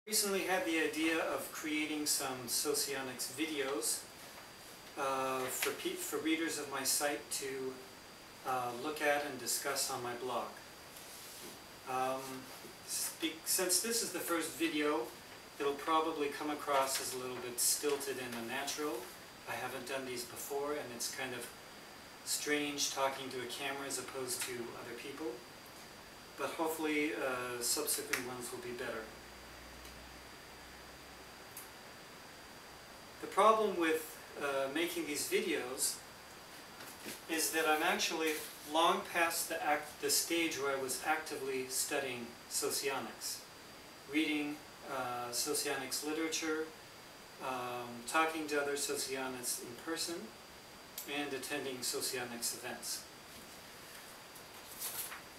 Recently had the idea of creating some Socionics videos for readers of my site to look at and discuss on my blog. Since this is the first video, it'll probably come across as a little bit stilted and unnatural. I haven't done these before, and it's kind of strange talking to a camera as opposed to other people. But hopefully subsequent ones will be better. The problem with making these videos is that I'm actually long past the stage where I was actively studying Socionics, reading Socionics literature, talking to other Socionics in person, and attending Socionics events.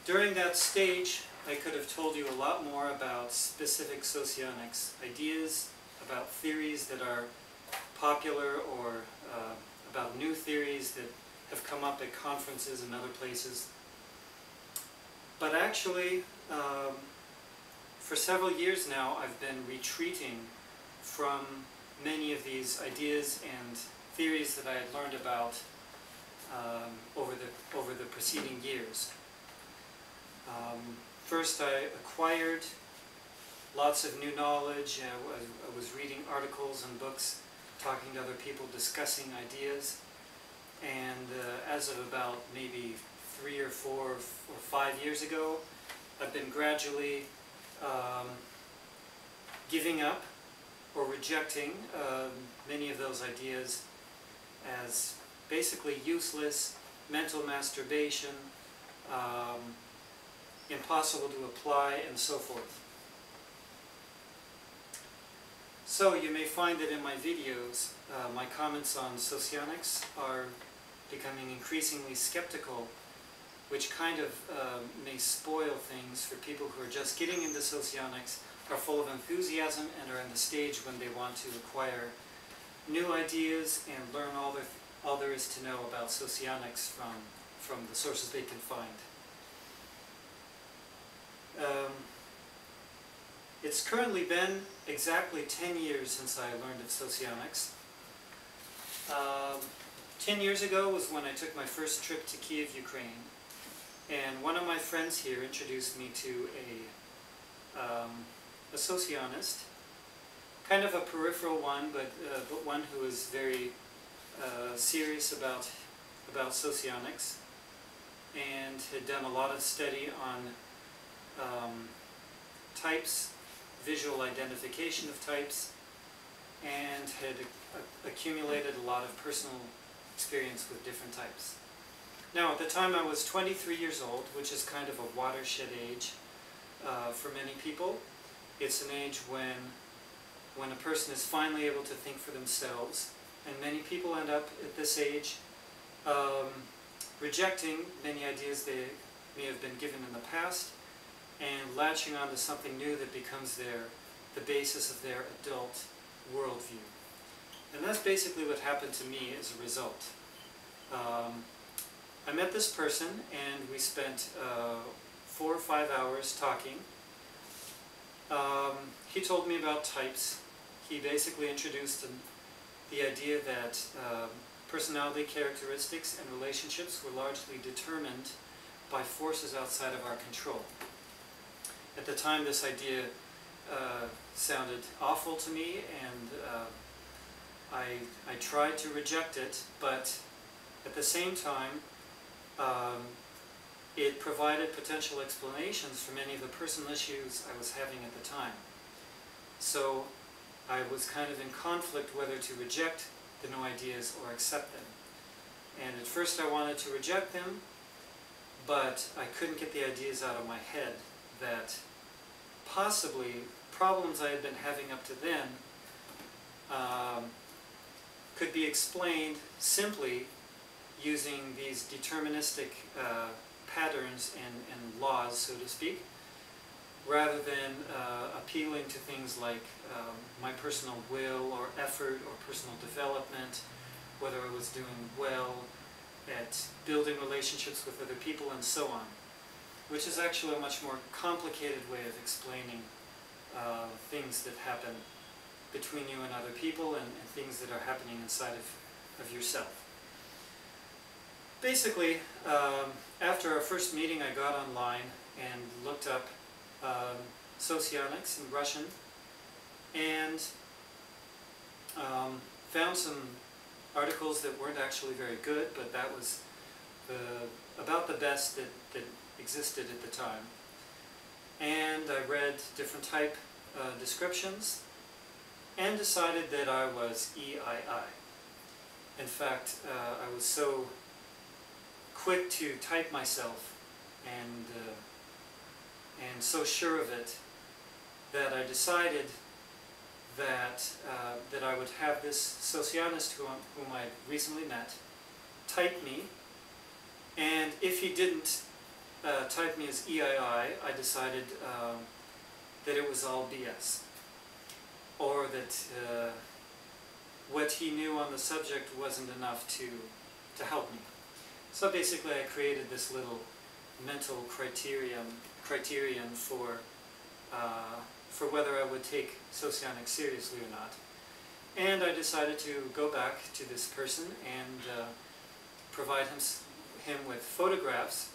During that stage, I could have told you a lot more about specific Socionics ideas, about theories that are popular, or about new theories that have come up at conferences and other places. But actually, for several years now, I've been retreating from many of these ideas and theories that I had learned about over the preceding years. First, I acquired lots of new knowledge. I was reading articles and books, talking to other people, discussing ideas, and as of about maybe 3 or 4 or 5 years ago, I've been gradually giving up or rejecting many of those ideas as basically useless, mental masturbation, impossible to apply, and so forth. So you may find that in my videos, my comments on Socionics are becoming increasingly skeptical, which kind of may spoil things for people who are just getting into Socionics, are full of enthusiasm, and are in the stage when they want to acquire new ideas and learn all there is to know about Socionics from the sources they can find. It's currently been exactly 10 years since I learned of Socionics. 10 years ago was when I took my first trip to Kiev, Ukraine, and one of my friends here introduced me to a Socionist, kind of a peripheral one, but one who was very serious about Socionics, and had done a lot of study on types, visual identification of types, and had accumulated a lot of personal experience with different types. Now, at the time I was 23 years old, which is kind of a watershed age for many people. It's an age when a person is finally able to think for themselves, and many people end up at this age rejecting many ideas they may have been given in the past, and latching onto something new that becomes the basis of their adult worldview. And that's basically what happened to me as a result. I met this person, and we spent 4 or 5 hours talking. He told me about types. He basically introduced the idea that personality characteristics and relationships were largely determined by forces outside of our control. At the time, this idea sounded awful to me, and I tried to reject it, but at the same time, it provided potential explanations for many of the personal issues I was having at the time. So I was kind of in conflict whether to reject the new ideas or accept them. And at first I wanted to reject them, but I couldn't get the ideas out of my head that possibly problems I had been having up to then could be explained simply using these deterministic patterns and laws, so to speak, rather than appealing to things like my personal will or effort or personal development, whether I was doing well at building relationships with other people, and so on, which is actually a much more complicated way of explaining things that happen between you and other people, and things that are happening inside of yourself. Basically, after our first meeting, I got online and looked up Socionics in Russian, and found some articles that weren't actually very good, but that was about the best that existed at the time. And I read different type descriptions and decided that I was EII. In fact, I was so quick to type myself and so sure of it that I decided that that I would have this sociologist whom I recently met type me, and if he didn't type me as EII, I decided that it was all BS, or that what he knew on the subject wasn't enough to help me. So basically I created this little mental criterion for whether I would take Socionics seriously or not. And I decided to go back to this person and provide him with photographs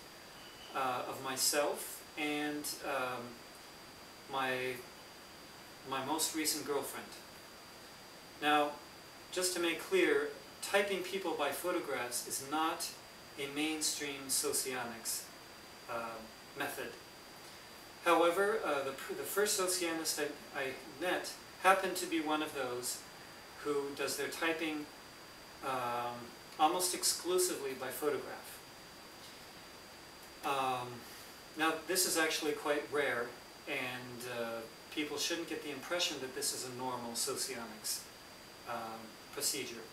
of myself and my most recent girlfriend. Now, just to make clear, typing people by photographs is not a mainstream Socionics method. However, the first Sociologist I met happened to be one of those who does their typing almost exclusively by photograph. Now, this is actually quite rare, and people shouldn't get the impression that this is a normal Socionics procedure.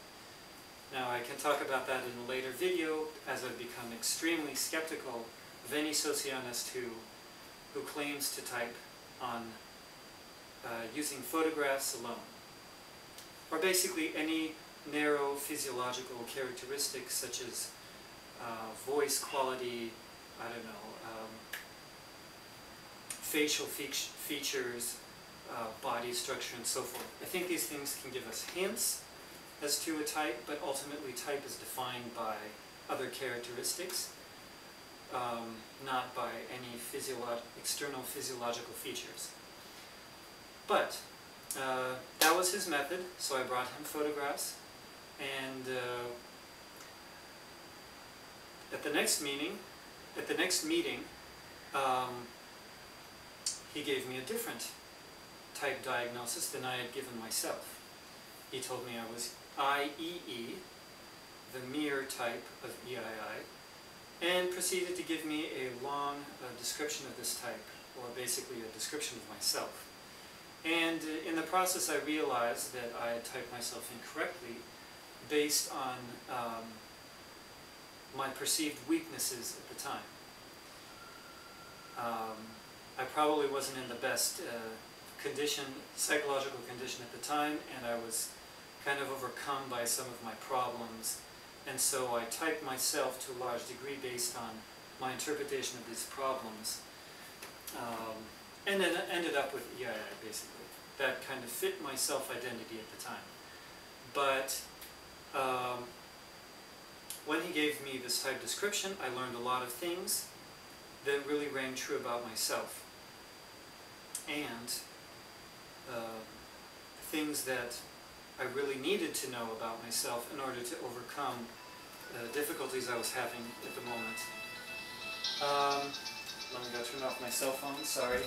Now, I can talk about that in a later video, as I've become extremely skeptical of any Sociologist who claims to type on using photographs alone, or basically any narrow physiological characteristics such as voice quality, I don't know, facial features, body structure, and so forth. I think these things can give us hints as to a type, but ultimately type is defined by other characteristics, not by any external physiological features. But that was his method, so I brought him photographs, and at the next meeting, he gave me a different type diagnosis than I had given myself. He told me I was IEE, the mere type of EII, and proceeded to give me a long description of this type, or basically a description of myself. And in the process I realized that I had typed myself incorrectly based on my perceived weaknesses at the time. I probably wasn't in the best psychological condition at the time, and I was kind of overcome by some of my problems, and so I typed myself to a large degree based on my interpretation of these problems, and then ended up with EII, basically. That kind of fit my self-identity at the time. But when he gave me this type description, I learned a lot of things that really rang true about myself, and things that I really needed to know about myself in order to overcome the difficulties I was having at the moment. Let me go turn off my cell phone, sorry.